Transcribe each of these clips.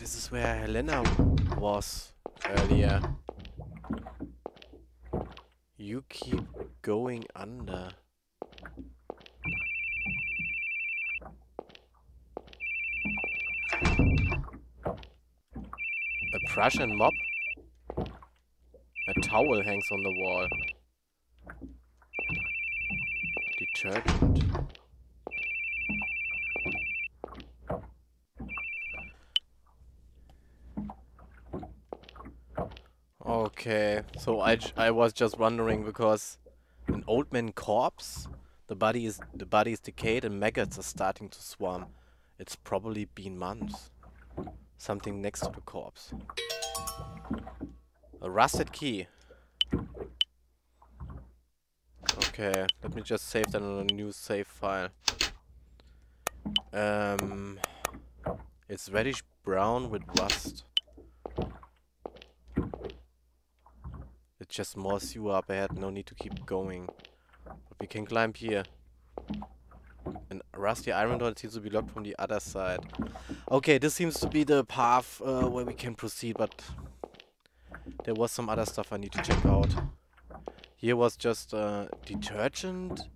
this is where Helena was earlier. You keep going under. A Prussian mop? A towel hangs on the wall. Detergent. Okay, so I was just wondering because an old man corpse, the body is decayed and maggots are starting to swarm. It's probably been months. Something next to the corpse. A rusted key. Okay, let me just save that on a new save file. It's reddish brown with rust. It just moors you up ahead, no need to keep going. But we can climb here. And rusty iron door seems to be locked from the other side. Okay, this seems to be the path where we can proceed, but there was some other stuff I need to check out. Here was just detergent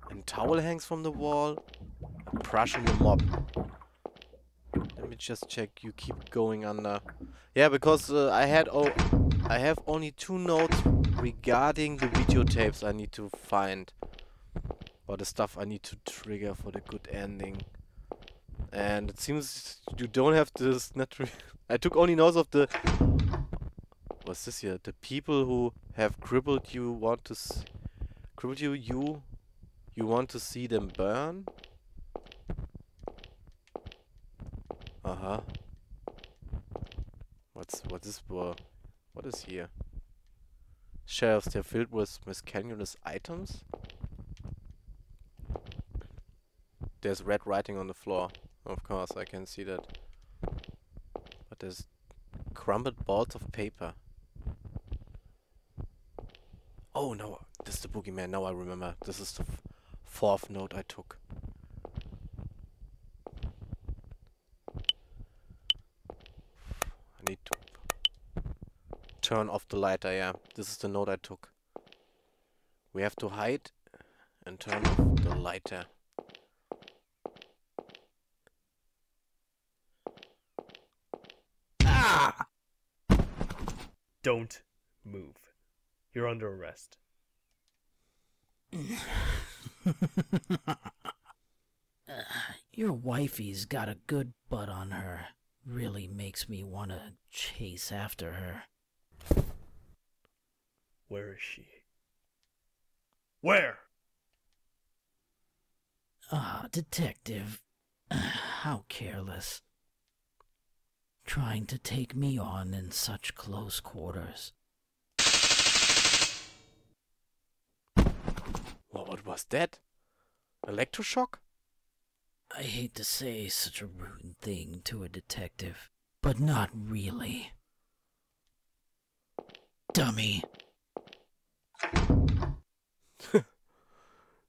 and towel hangs from the wall. A brush in the mop. Let me just check. You keep going under. Yeah, because I have only 2 notes regarding the videotapes I need to find. Or the stuff I need to trigger for the good ending. And it seems you don't have this natural. I took only notes of the. What's this here? The people who have crippled you want to crippled you want to see them burn? Uh-huh. What is here? Shelves, they're filled with miscellaneous items. There's red writing on the floor. Of course, I can see that. But there's crumbled balls of paper. Oh no, this is the boogeyman. Now I remember. This is the 4th note I took. I need to turn off the lighter, yeah. This is the note I took. We have to hide and turn off the lighter. Ah! Don't move. You're under arrest. Your wifey's got a good butt on her. Really makes me want to chase after her. Where is she? Where? Ah, detective. How careless. Trying to take me on in such close quarters. What was that? Electroshock? I hate to say such a rude thing to a detective, but not really. Dummy.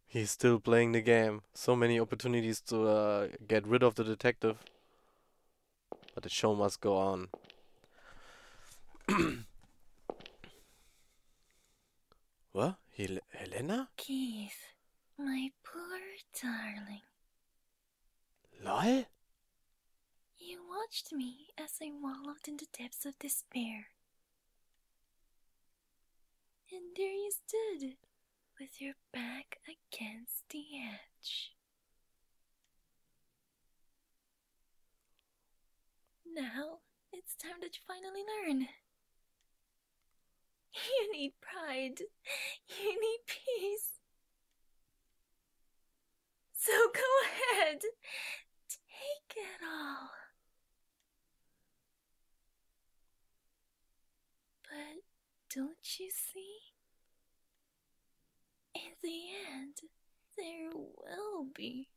He's still playing the game. So many opportunities to get rid of the detective. But the show must go on. What? Helena? Keith, my poor darling. LOL? You watched me as I wallowed in the depths of despair. And there you stood, with your back against the edge. Now, it's time that you finally learn. You need pride. You need peace. So go ahead. Take it all. But don't you see? In the end, there will be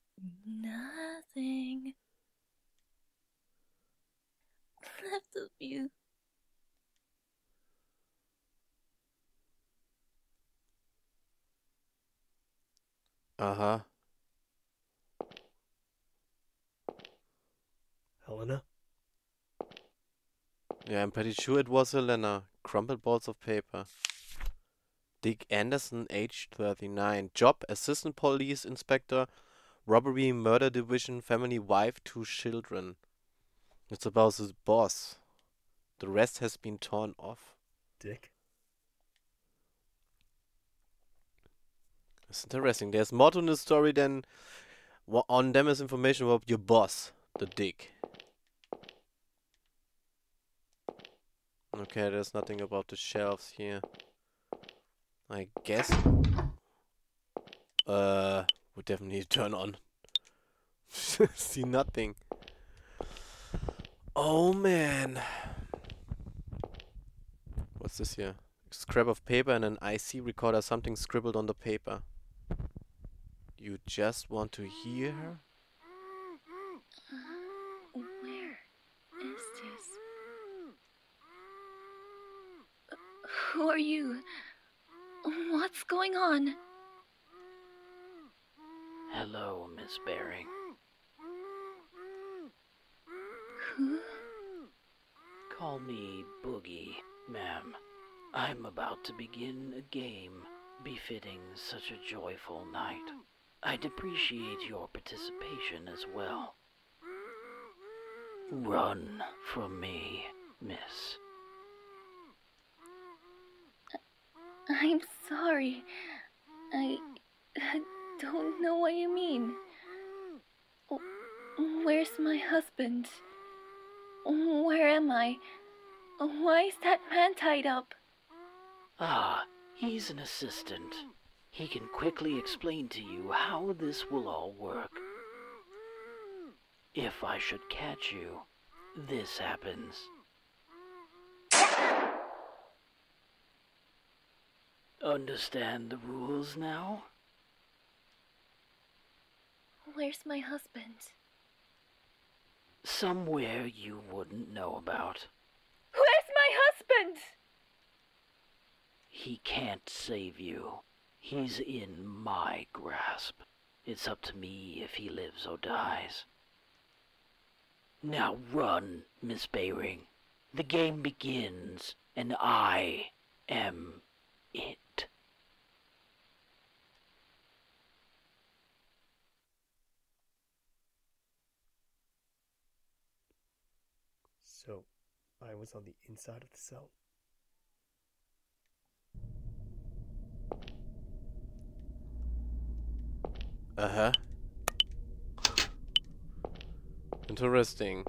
nothing left of you. Uh-huh. Helena? Yeah, I'm pretty sure it was Helena. Crumpled balls of paper. Dick Anderson, age 39. Job, assistant police inspector. Robbery, murder division, family, wife, 2 children. It's about his boss. The rest has been torn off. Dick? It's interesting. There's more to the story than on them is information about your boss, the Dick. Okay, there's nothing about the shelves here. I guess. We definitely need to turn on. See nothing. Oh man. What's this here? Scrap of paper and an IC recorder, something scribbled on the paper. You just want to hear her? Where is this? Who are you? What's going on? Hello, Miss Baring. Who? Call me Boogie, ma'am. I'm about to begin a game befitting such a joyful night. I'd appreciate your participation as well. Run from me, miss. I'm sorry. I don't know what you mean. Where's my husband? Where am I? Why is that man tied up? Ah, he's an assistant. He can quickly explain to you how this will all work. If I should catch you, this happens. Understand the rules now? Where's my husband? Somewhere you wouldn't know about. Where's my husband? He can't save you. He's in my grasp. It's up to me if he lives or dies. Now run, Miss Baring. The game begins, and I am it. So, I was on the inside of the cell. Uh-huh. Interesting.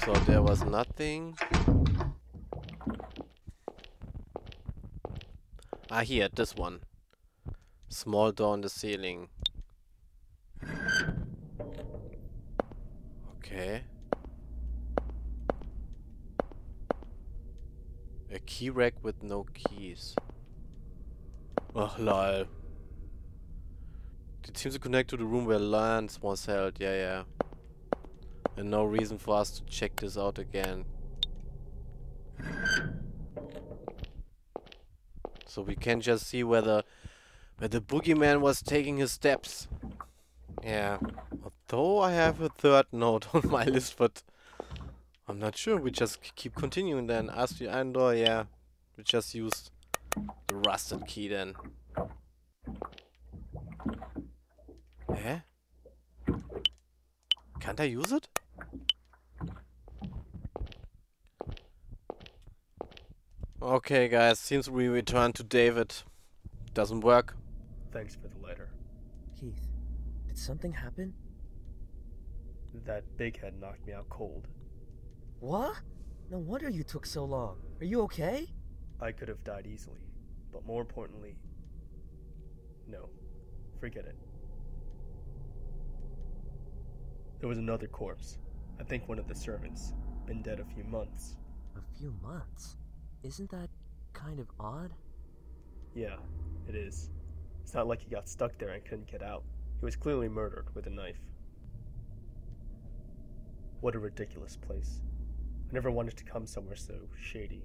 So there was nothing. Ah, here, this one. Small door in the ceiling. Okay. A key rack with no keys. Oh, lol. It seems to connect to the room where Lance was held. Yeah, yeah. And no reason for us to check this out again. So we can just see where the boogeyman was taking his steps. Yeah. Although I have a third note on my list, but I'm not sure. We just keep continuing then. Ask the iron door, yeah. We just used the rusted key then. Eh? Can't I use it? Okay, guys. Seems we return to David. Doesn't work. Thanks for the letter. Keith, did something happen? That big head knocked me out cold. What? No wonder you took so long. Are you okay? I could have died easily, but more importantly, no. Forget it. There was another corpse. I think one of the servants. Been dead a few months. A few months? Isn't that kind of odd? Yeah, it is. It's not like he got stuck there and couldn't get out. He was clearly murdered with a knife. What a ridiculous place. I never wanted to come somewhere so shady.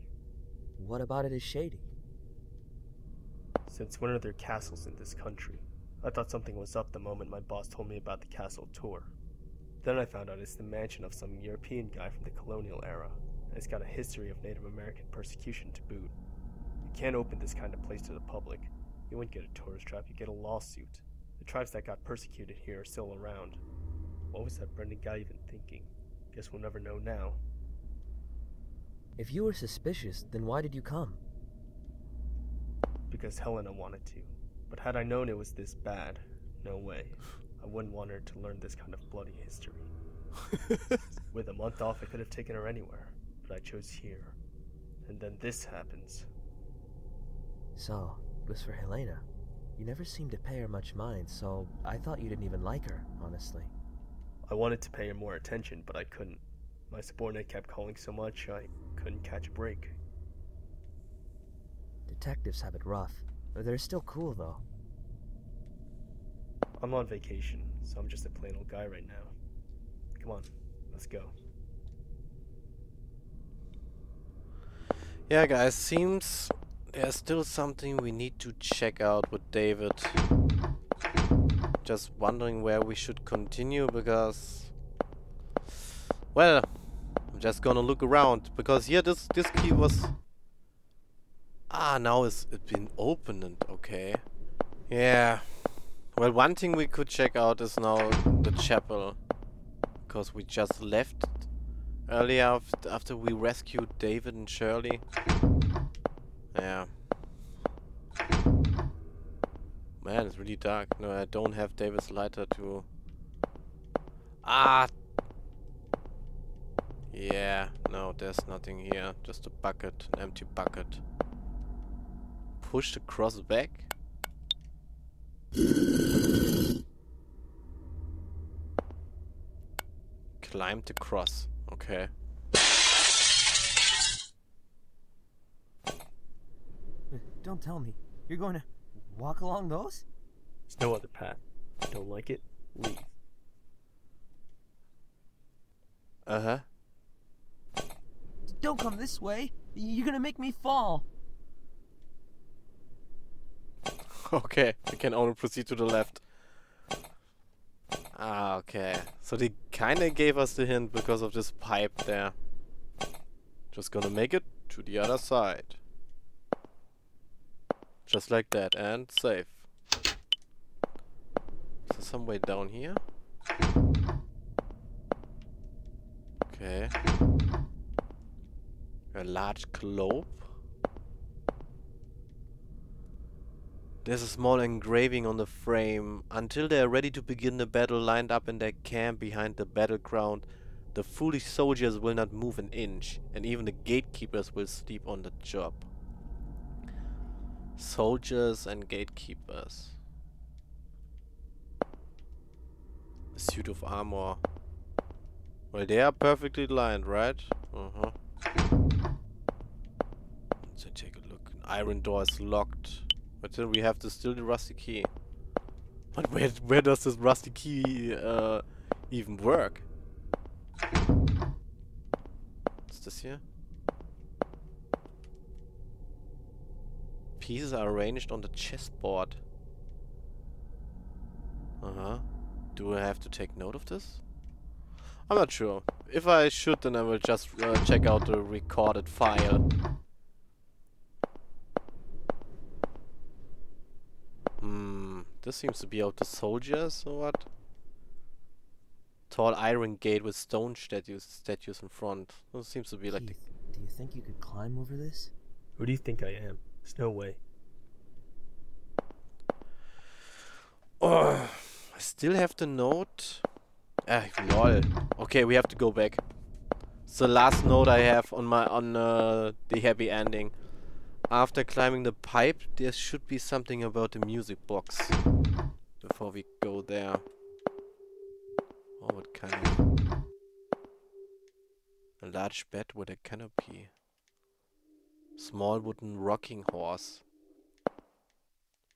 What about it is shady? Since when are there castles in this country? I thought something was up the moment my boss told me about the castle tour. Then I found out it's the mansion of some European guy from the colonial era, and it's got a history of Native American persecution to boot. You can't open this kind of place to the public. You wouldn't get a tourist trap, you get a lawsuit. The tribes that got persecuted here are still around. What was that Brendan guy even thinking? Guess we'll never know now. If you were suspicious, then why did you come? Because Helena wanted to. But had I known it was this bad, no way. I wouldn't want her to learn this kind of bloody history. With a month off, I could have taken her anywhere, but I chose here. And then this happens. So, it was for Helena. You never seemed to pay her much mind, so I thought you didn't even like her, honestly. I wanted to pay her more attention, but I couldn't. My subordinate kept calling so much, I couldn't catch a break. Detectives have it rough. They're still cool, though. I'm on vacation, so I'm just a plain old guy right now. Come on, let's go. Yeah, guys, seems there's still something we need to check out with David. Just wondering where we should continue, because... Well, I'm just gonna look around, because here this key was... Ah, now it's been opened, and okay. Yeah. Well, one thing we could check out is now the chapel. Because we just left earlier after we rescued David and Shirley. Yeah. Man, it's really dark. No, I don't have David's lighter to... Ah! Yeah, no, there's nothing here. Just a bucket, an empty bucket. Push the cross back. Climb the cross. Okay. Don't tell me. You're going to walk along those? There's no other path. Don't like it? Leave. Uh-huh. Don't come this way. You're gonna make me fall. Okay, we can only proceed to the left. Ah, okay. So they kinda gave us the hint because of this pipe there. Just gonna make it to the other side. Just like that, and safe. Is there some way down here? Okay. A large globe. There's a small engraving on the frame. Until they are ready to begin the battle, lined up in their camp behind the battleground, the foolish soldiers will not move an inch, and even the gatekeepers will sleep on the job. Soldiers and gatekeepers. A suit of armor. Well, they are perfectly lined, right? Uh-huh. So take a look. An iron door is locked. But then we have still the rusty key. But where does this rusty key even work? What's this here? Pieces are arranged on the chessboard. Uh-huh. Do I have to take note of this? I'm not sure. If I should, then I will just check out the recorded file. This seems to be out the soldiers, or what? Tall iron gate with stone statues in front. This seems to be like Keith, do you think you could climb over this? Who do you think I am? There's no way. Oh, I still have the note. Ah, lol. Okay, we have to go back. It's the last note I have on the happy ending. After climbing the pipe, there should be something about the music box. Before we go there. Oh, what kind of... A large bed with a canopy. Small wooden rocking horse.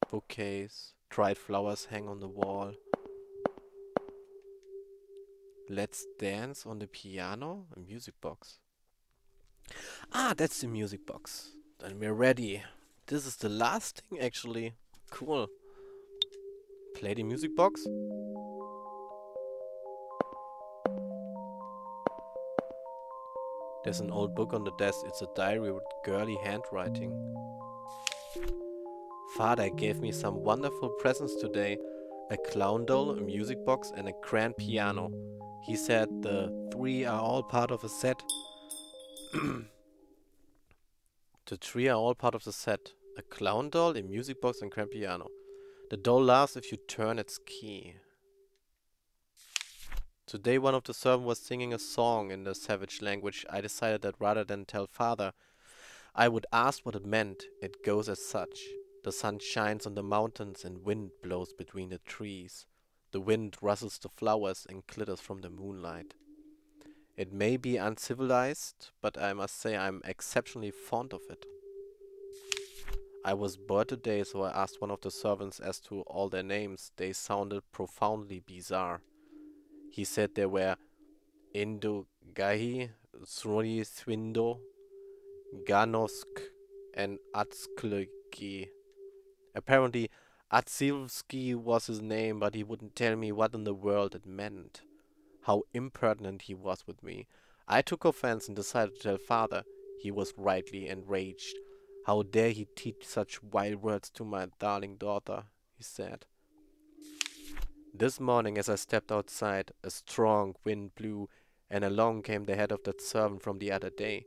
Bookcase. Dried flowers hang on the wall. Let's dance on the piano. A music box. Ah, that's the music box. Then we're ready. This is the last thing, actually. Cool. Play the music box. There's an old book on the desk. It's a diary with girly handwriting. Father gave me some wonderful presents today. A clown doll, a music box, and a grand piano. He said the three are all part of a set. The three are all part of the set. A clown doll, a music box, and grand piano. The doll laughs if you turn its key. Today one of the servants was singing a song in the savage language. I decided that rather than tell father, I would ask what it meant. It goes as such. The sun shines on the mountains and wind blows between the trees. The wind rustles the flowers and glitters from the moonlight. It may be uncivilized, but I must say I'm exceptionally fond of it. I was bored today, so I asked one of the servants as to all their names. They sounded profoundly bizarre. He said they were Indogahi, Sroli Swindo, Ganosk, and Atsklgi. Apparently, Atsilski was his name, but he wouldn't tell me what in the world it meant. How impertinent he was with me. I took offense and decided to tell father. He was rightly enraged. How dare he teach such wild words to my darling daughter, he said. This morning as I stepped outside, a strong wind blew, and along came the head of that servant from the other day.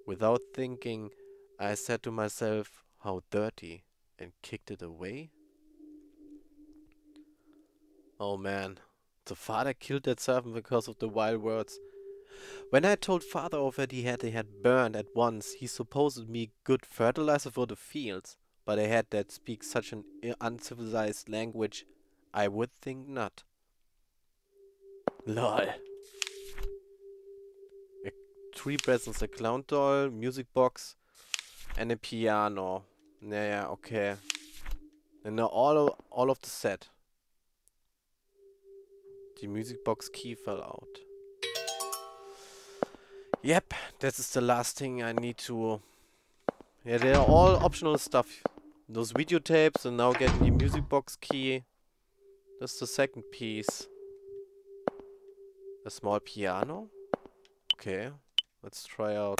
Without thinking, I said to myself, how dirty, and kicked it away. Oh man, the father killed that servant because of the wild words. When I told father of it, he had burned at once. He supposed me good fertilizer for the fields, but a head that speaks such an uncivilized language, I would think not. LOL. Three presents, a clown doll, music box, and a piano. Yeah, okay. And now all of the set. The music box key fell out. Yep, this is the last thing I need to... Yeah, they're all optional stuff. Those videotapes and now getting the music box key. That's the second piece. A small piano? Okay, let's try out.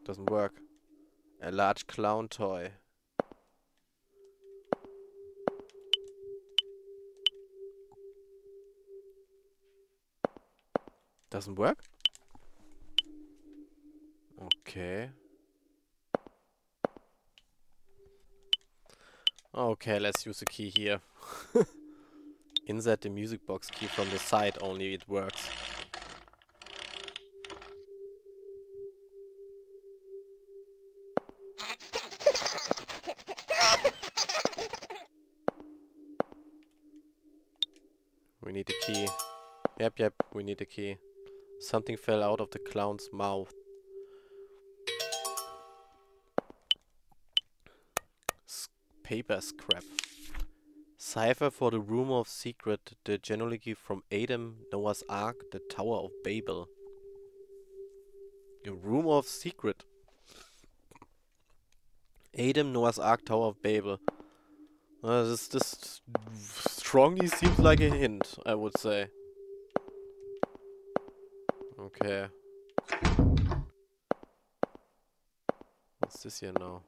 Doesn't work. A large clown toy. Doesn't work? Okay. Okay, let's use the key here. Insert the music box key from the side, only it works. We need the key. Yep, we need the key. Something fell out of the clown's mouth. Paper scrap. Cipher for the Room of Secret, the genealogy from Adam, Noah's Ark, the Tower of Babel. The Room of Secret. Adam, Noah's Ark, Tower of Babel. This strongly seems like a hint, I would say. Okay. What's this here now?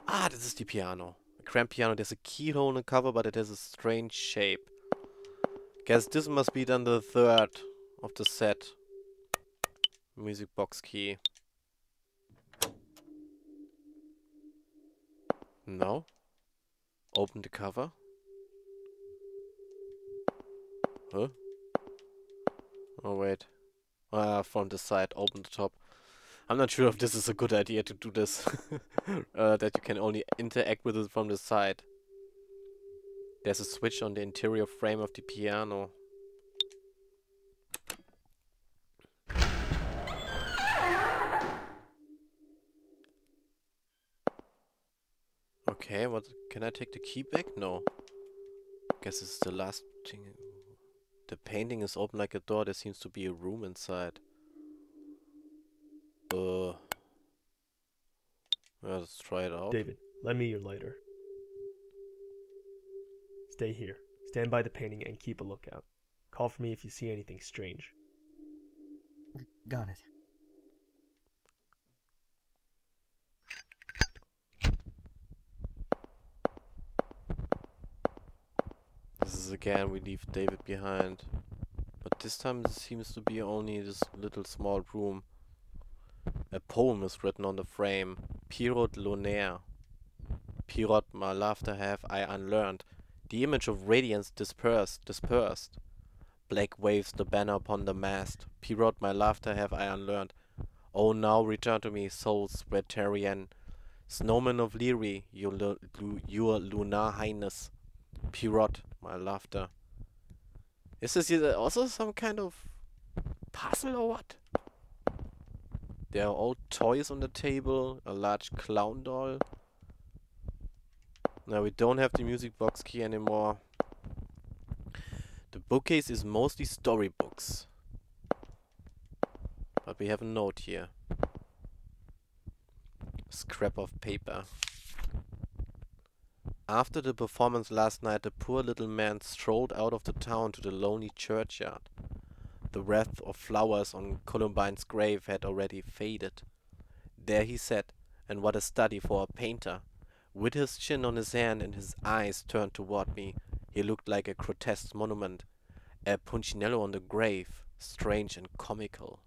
Ah, this is the piano. A grand piano. There's a keyhole in the cover, but it has a strange shape. Guess this must be then the third of the set. Music box key. No. Open the cover. Huh? Oh wait. From the side. Open the top. I'm not sure if this is a good idea to do this. That you can only interact with it from the side. There's a switch on the interior frame of the piano. Okay, what? Can I take the key back? No. Guess it's the last thing. The painting is open like a door. There seems to be a room inside. Let's try it out. David, lend me your lighter. Stay here. Stand by the painting and keep a lookout. Call for me if you see anything strange. Got it. This is again, we leave David behind. But this time it seems to be only this little small room. A poem is written on the frame. Pirot lunaire. Pirot, my laughter have I unlearned. The image of radiance dispersed. Black waves the banner upon the mast. Pirot, my laughter have I unlearned. Oh, now return to me, souls veteran. Snowman of Leary, your lunar highness. Pirot, my laughter. Is this also some kind of puzzle or what? There are old toys on the table, a large clown doll. Now we don't have the music box key anymore. The bookcase is mostly storybooks. But we have a note here. A scrap of paper. After the performance last night, the poor little man strolled out of the town to the lonely churchyard. The wreath of flowers on Columbine's grave had already faded. There he sat, and what a study for a painter. With his chin on his hand and his eyes turned toward me, he looked like a grotesque monument, a Punchinello on the grave, strange and comical.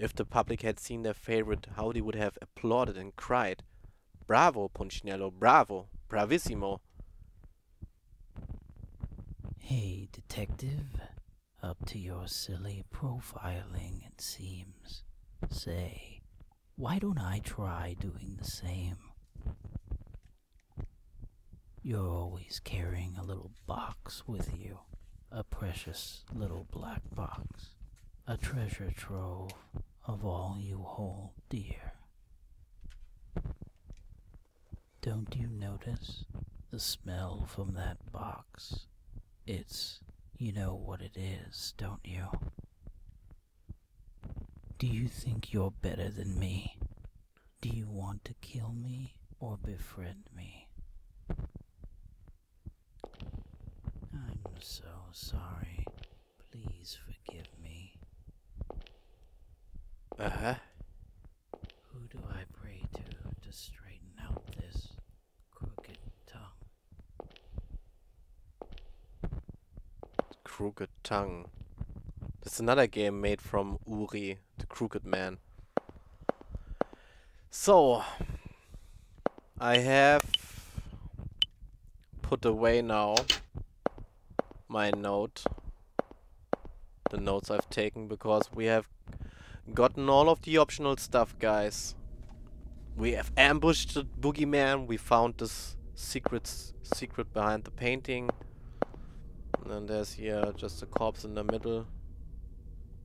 If the public had seen their favorite, how they would have applauded and cried, "Bravo, Punchinello, bravo, bravissimo!" Hey, detective. Up to your silly profiling, it seems. Say, why don't I try doing the same? You're always carrying a little box with you. A precious little black box. A treasure trove of all you hold dear. Don't you notice the smell from that box? You know what it is, don't you? Do you think you're better than me? Do you want to kill me or befriend me? I'm so sorry. Please forgive me. Uh-huh. Who do I pray to straighten out this crooked tongue? Crooked Tongue. That's another game made from Uri, the Crooked Man. So, I have put away now my note. The notes I've taken, because we have gotten all of the optional stuff, guys. We have ambushed the boogeyman. We found this secret behind the painting. And then there's here just a corpse in the middle,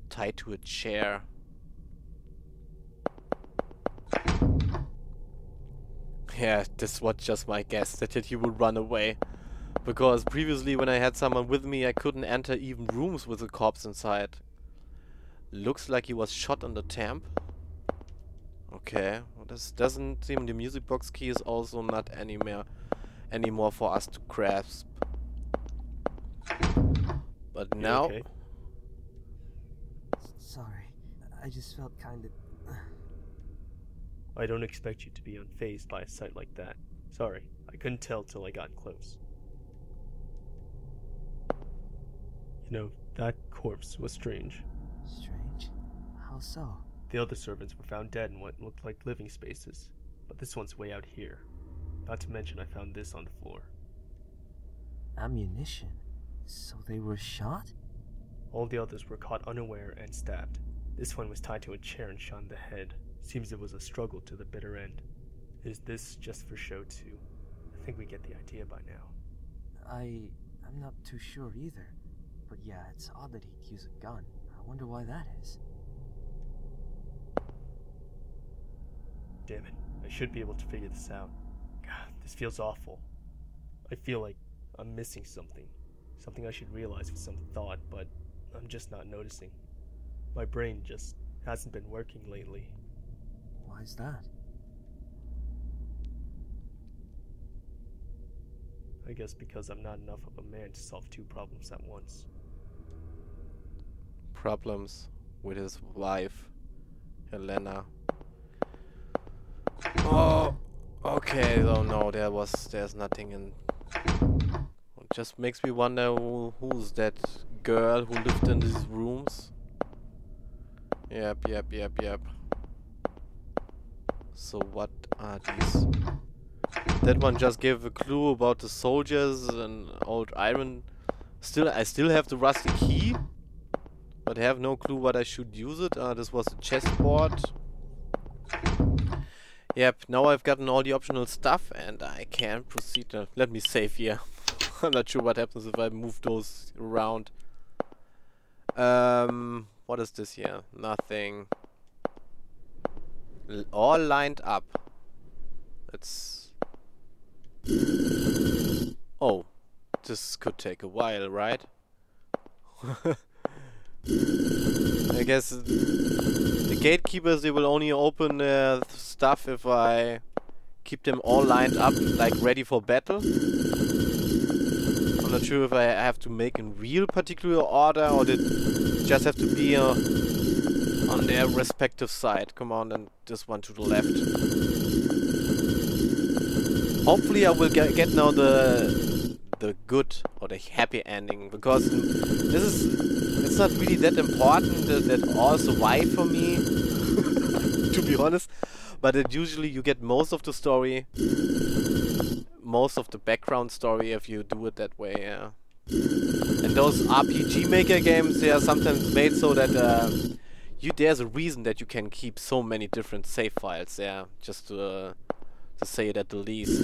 tied to a chair. Yeah, this was just my guess, that he would run away. Because previously when I had someone with me, I couldn't enter even rooms with a corpse inside. Looks like he was shot on the temp. Okay, well, this doesn't seem the music box key is also not anymore for us to grasp. But now... Okay? Sorry, I just felt kinda... I don't expect you to be unfazed by a sight like that. Sorry, I couldn't tell till I got close. You know, that corpse was strange. Strange? How so? The other servants were found dead in what looked like living spaces, but this one's way out here. Not to mention I found this on the floor. Ammunition? So they were shot? All the others were caught unaware and stabbed. This one was tied to a chair and shot in the head. Seems it was a struggle to the bitter end. Is this just for show too? I think we get the idea by now. I'm not too sure either. But yeah, it's odd that he'd use a gun. I wonder why that is. Damn it, I should be able to figure this out. God, this feels awful. I feel like I'm missing something. Something I should realize with some thought, but I'm just not noticing. My brain just hasn't been working lately. Why is that? I guess because I'm not enough of a man to solve two problems at once. Problems. with his wife, Helena. Oh, okay. Oh no, there's nothing in. It just makes me wonder who's that girl who lived in these rooms. Yep. So what are these? That one just gave a clue about the soldiers and old iron. I still have the rusty key, but I have no clue what I should use it. This was a chessboard. Yep, now I've gotten all the optional stuff and I can proceed. Let me save here. I'm not sure what happens if I move those around. What is this here? Nothing. All lined up. It's... Oh. This could take a while, right? I guess the gatekeepers, they will only open stuff if I keep them all lined up, like ready for battle. I'm not sure if I have to make in real particular order or did just have to be on their respective side. Come on, and this one to the left. Hopefully I will get now the good or the happy ending, because it's not really that important that all survive for me, to be honest, but usually you get most of the story, most of the background story if you do it that way, yeah. And those RPG Maker games, they are sometimes made so that there's a reason that you can keep so many different save files, yeah, just to say it at the least.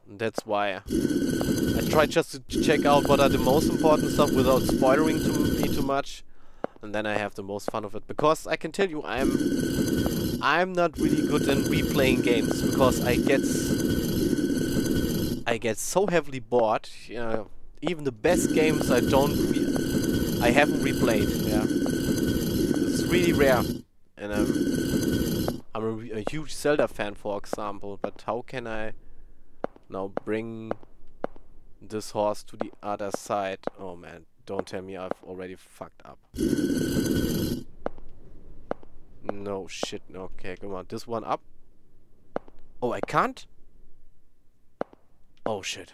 That's why I try just to check out what are the most important stuff without spoiling me too much, and then I have the most fun of it. Because I can tell you, I'm not really good in replaying games, because I get so heavily bored. Even the best games I haven't replayed. Yeah, it's really rare, and I'm a huge Zelda fan, for example. But how can I now bring this horse to the other side? Oh man, don't tell me I've already fucked up. No shit, okay, come on, this one up. Oh, I can't? Oh shit.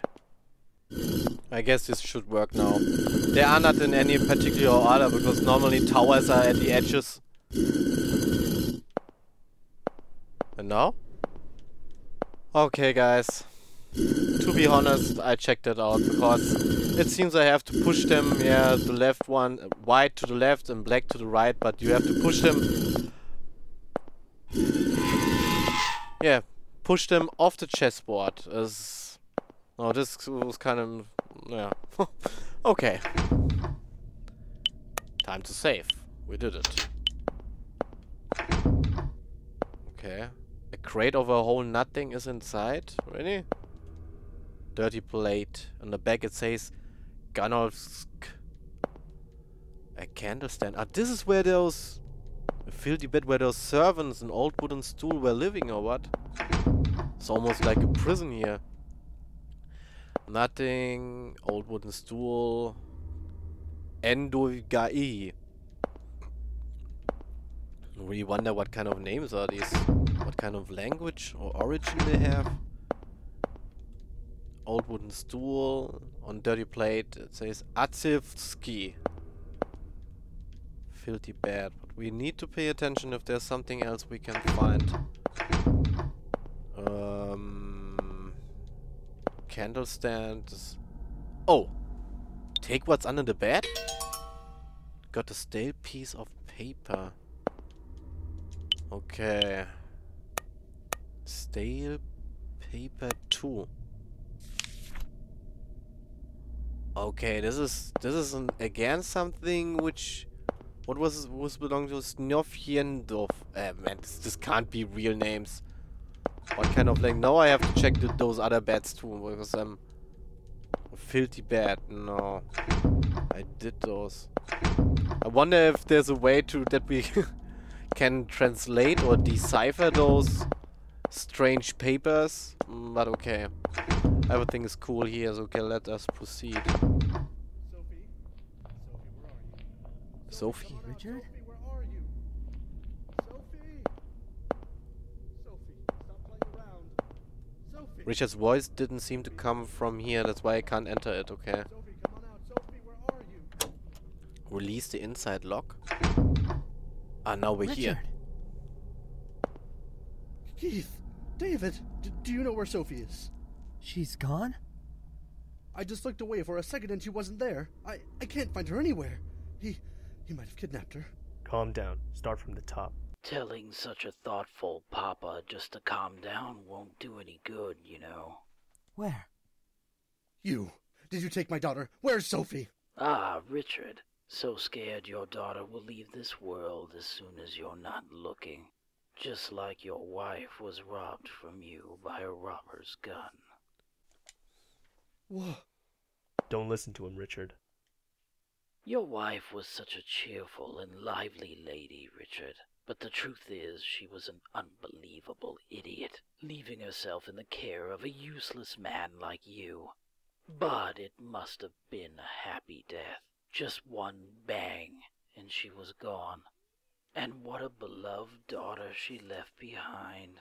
I guess this should work now. They are not in any particular order, because normally towers are at the edges. And now? Okay guys. To be honest, I checked that out, because it seems I have to push them, yeah, the left one, white to the left and black to the right, but you have to push them. Yeah, push them off the chessboard. Oh, this was kind of, yeah. Okay. Time to save. We did it. Okay. A crate of a whole nothing is inside. Really? Dirty plate. On the back it says Ganolsk. A candle stand. This is where those... A filthy bed where those servants and old wooden stool were living, or what? It's almost like a prison here. Nothing. Old wooden stool. Endogai. I really wonder what kind of names are these. What kind of language or origin they have. Old wooden stool. On dirty plate it says Atsivsky. Filthy bed. But we need to pay attention if there's something else we can find. Candle stand. Oh! Take what's under the bed? Got a stale piece of paper. Okay. Stale paper 2. Okay, this is again something which... What was belonging to Snofjendorf? Man, this can't be real names. What kind of like? Now I have to check those other beds too, because I'm a filthy bed. No, I did those. I wonder if there's a way that we can translate or decipher those strange papers. But okay, everything is cool here. So okay, let us proceed. Sophie, where are you? Sophie? Richard? Sophie, where are you? Sophie! Sophie, stop playing around. Sophie! Richard's voice didn't seem to come from here, that's why I can't enter it, okay. Sophie, come on out. Sophie, where are you? Release the inside lock. Ah, now we're here. Richard! Keith! David! Do you know where Sophie is? She's gone? I just looked away for a second and she wasn't there. I can't find her anywhere. He might have kidnapped her. Calm down. Start from the top. Telling such a thoughtful papa just to calm down won't do any good, you know. Where? You! Did you take my daughter? Where's Sophie? Ah, Richard. So scared your daughter will leave this world as soon as you're not looking. Just like your wife was robbed from you by a robber's gun. Whoa. Don't listen to him, Richard. Your wife was such a cheerful and lively lady, Richard. But the truth is, she was an unbelievable idiot, leaving herself in the care of a useless man like you. But it must have been a happy death. Just one bang, and she was gone. And what a beloved daughter she left behind.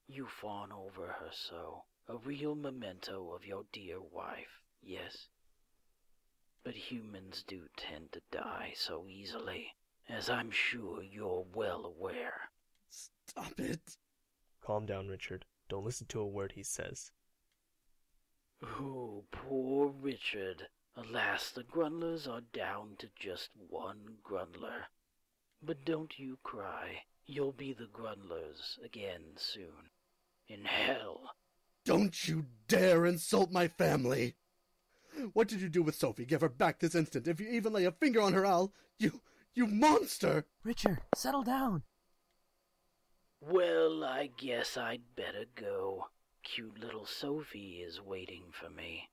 You fawn over her so. A real memento of your dear wife, yes? But humans do tend to die so easily, as I'm sure you're well aware. Stop it. Calm down, Richard. Don't listen to a word he says. Oh, poor Richard. Alas, the Grundlers are down to just one Grundler. But don't you cry. You'll be the Grundlers again soon. In hell. Don't you dare insult my family. What did you do with Sophie? Give her back this instant. If you even lay a finger on her, you monster! Richard, settle down. Well, I guess I'd better go. Cute little Sophie is waiting for me.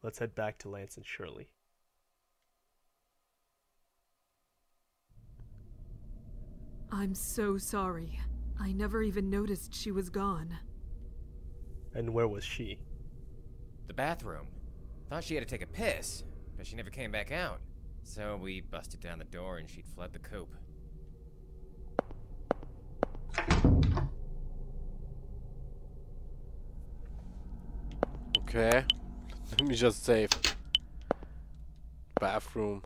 Let's head back to Lance and Shirley. I'm so sorry. I never even noticed she was gone. And where was she? The bathroom. Thought she had to take a piss, but she never came back out. So we busted down the door and she'd fled the coop. Okay. Let me just save. Bathroom.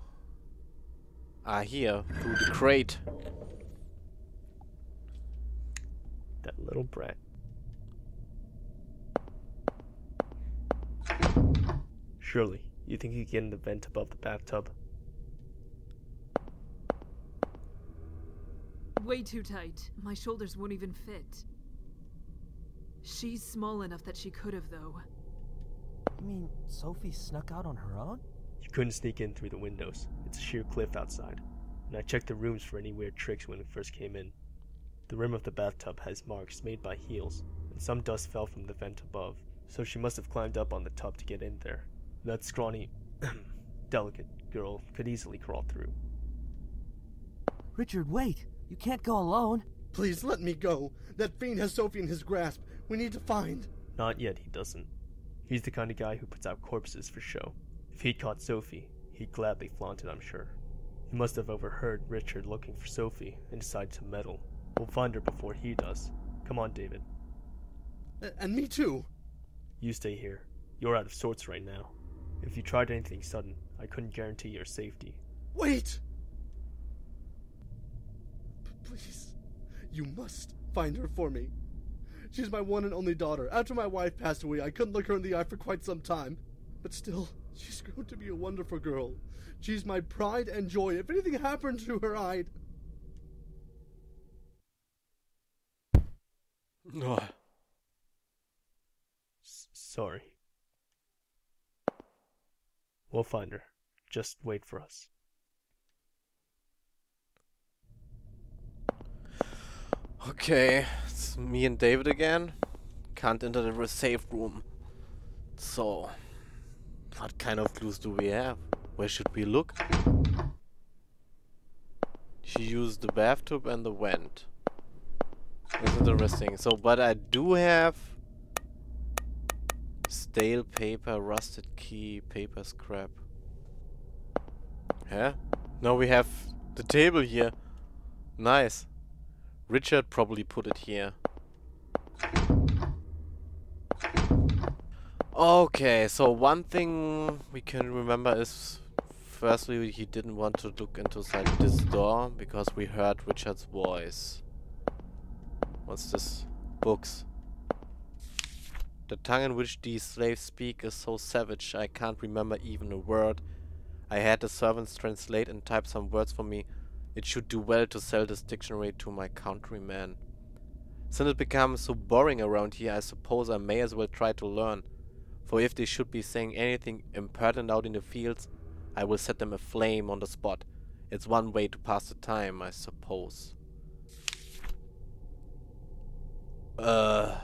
Ah, here. Through the crate. That little brat. Shirley, you think you can get in the vent above the bathtub? Way too tight. My shoulders won't even fit. She's small enough that she could have, though. You mean Sophie snuck out on her own? You couldn't sneak in through the windows. It's a sheer cliff outside. And I checked the rooms for any weird tricks when we first came in. The rim of the bathtub has marks made by heels, and some dust fell from the vent above, so she must have climbed up on the tub to get in there. That scrawny, delicate girl could easily crawl through. Richard, wait! You can't go alone! Please let me go. That fiend has Sophie in his grasp. We need to find... Not yet, he doesn't. He's the kind of guy who puts out corpses for show. If he'd caught Sophie, he'd gladly flaunt it, I'm sure. He must have overheard Richard looking for Sophie and decided to meddle. We'll find her before he does. Come on, David. And me too. You stay here. You're out of sorts right now. If you tried anything sudden, I couldn't guarantee your safety. Wait! Please, you must find her for me. She's my one and only daughter. After my wife passed away, I couldn't look her in the eye for quite some time. But still, she's grown to be a wonderful girl. She's my pride and joy. If anything happened to her, I'd... Oh. Sorry. We'll find her. Just wait for us. Okay, it's me and David again. Can't enter the safe room. So, what kind of clues do we have? Where should we look? She used the bathtub and the vent. That's interesting. So, but I do have stale paper, rusted key, paper scrap. Huh? Now we have the table here. Nice. Richard probably put it here. Okay, so one thing we can remember is, firstly, he didn't want to look inside this door because we heard Richard's voice. What's this? Books. The tongue in which these slaves speak is so savage, I can't remember even a word. I had the servants translate and type some words for me. It should do well to sell this dictionary to my countrymen. Since it becomes so boring around here, I suppose I may as well try to learn. For if they should be saying anything impertinent out in the fields, I will set them aflame on the spot. It's one way to pass the time, I suppose. Are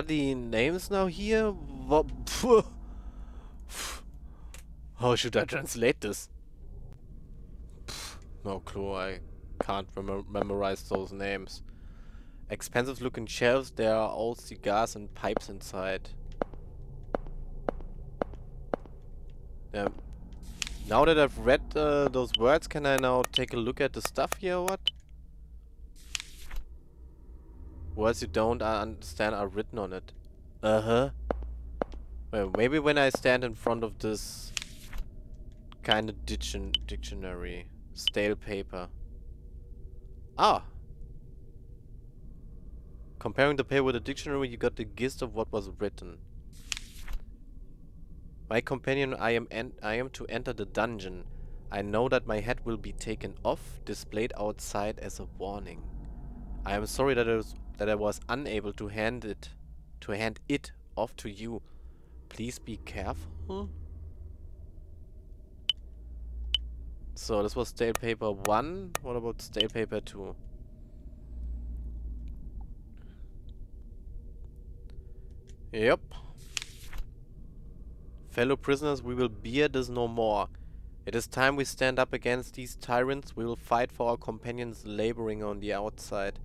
the names now here? What? How should I translate this? No clue, I can't memorize those names. Expensive looking shelves, there are old cigars and pipes inside. Now that I've read those words, can I now take a look at the stuff here or what? Words you don't understand are written on it. Uh-huh. Well, maybe when I stand in front of this kind of dictionary. Stale paper. Ah! Comparing the paper with the dictionary, you got the gist of what was written. My companion, I am to enter the dungeon. I know that my head will be taken off, displayed outside as a warning. I am sorry that I was unable to hand it off to you. Please be careful. So this was stale paper 1. What about stale paper 2? Yep. Fellow prisoners, we will bear this no more. It is time we stand up against these tyrants. We will fight for our companions laboring on the outside.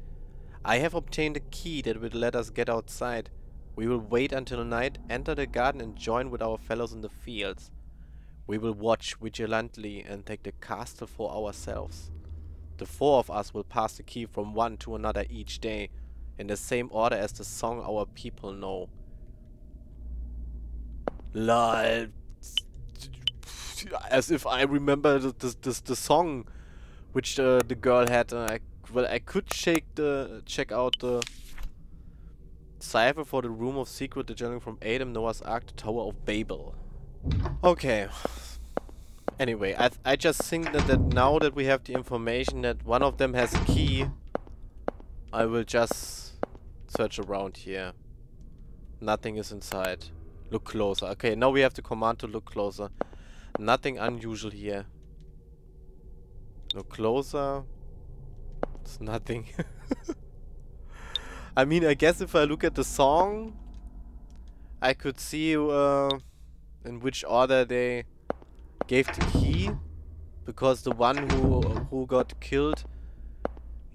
I have obtained a key that will let us get outside. We will wait until night, enter the garden and join with our fellows in the fields. We will watch vigilantly and take the castle for ourselves. The 4 of us will pass the key from one to another each day, in the same order as the song our people know. Lol. As if I remember the song which the girl had. Well, I could check out the cipher for the Room of Secret, the journey from Adam, Noah's Ark, the Tower of Babel. Okay. Anyway, I just think that now that we have the information that one of them has a key, I will just search around here. Nothing is inside. Look closer. Okay, now we have the command to look closer. Nothing unusual here. Look closer. It's nothing. I mean, I guess if I look at the song, I could see in which order they gave the key, because the one who got killed,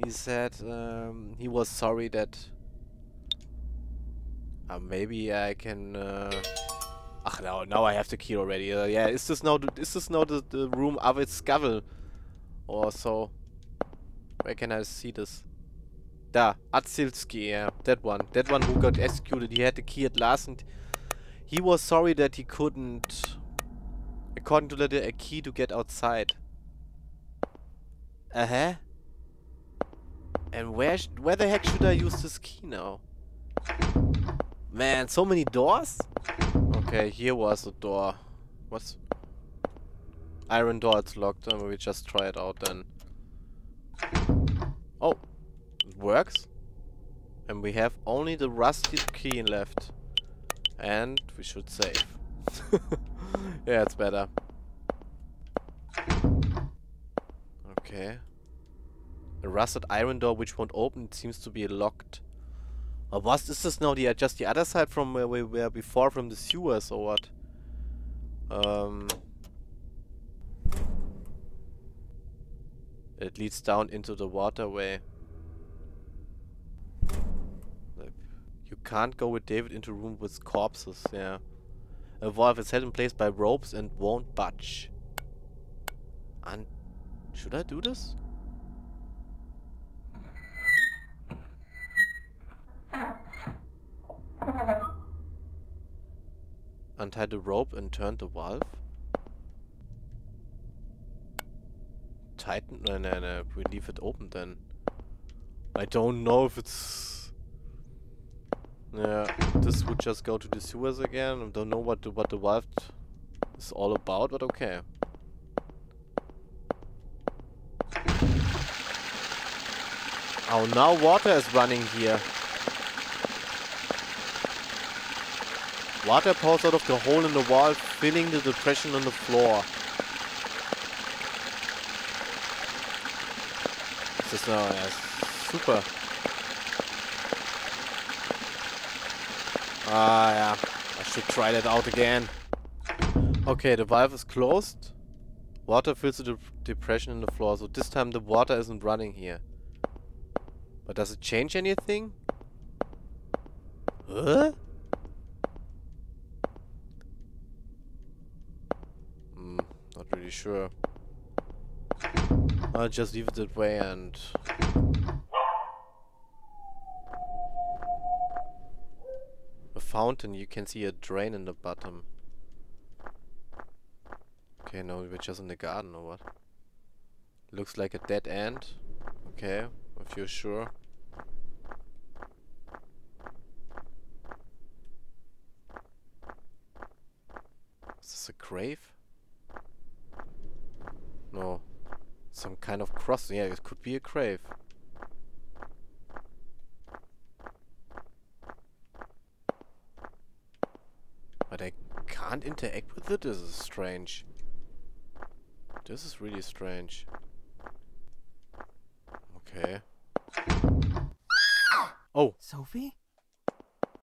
he said he was sorry that maybe I can now I have the key already. Yeah, is this now the room Avid Skavel or so? Where can I see this? Da, Atsilski, yeah, that one who got executed. He had the key at last, and he was sorry that he couldn't, according to the letter, a key to get outside. Uh-huh. And where the heck should I use this key now? Man, so many doors? Okay, here was a door. What's... Iron door, it's locked. We just try it out then. Oh, it works. And we have only the rusty key left. And we should save. Yeah, it's better. Okay. A rusted iron door which won't open. It seems to be locked. Or was this now just the other side from where we were before, from the sewers or what? It leads down into the waterway. You can't go with David into a room with corpses, yeah. A valve is held in place by ropes and won't budge. And should I do this? Untie the rope and turn the valve? Tighten? No, we leave it open then. I don't know if it's... Yeah, this would just go to the sewers again. I don't know what the valve is all about, but okay. Oh, now water is running here. Water pours out of the hole in the wall, filling the depression on the floor. This is now super. Ah, yeah. I should try that out again. Okay, the valve is closed. Water fills the depression in the floor, so this time the water isn't running here. But does it change anything? Huh? Not really sure. I'll just leave it that way and... A fountain, you can see a drain in the bottom. Okay, no, we're just in the garden or what? Looks like a dead end. Okay, if you're sure. Is this a grave? No. Some kind of cross. Yeah, it could be a grave. But I can't interact with it? This is strange. This is really strange. Okay. Oh! Sophie?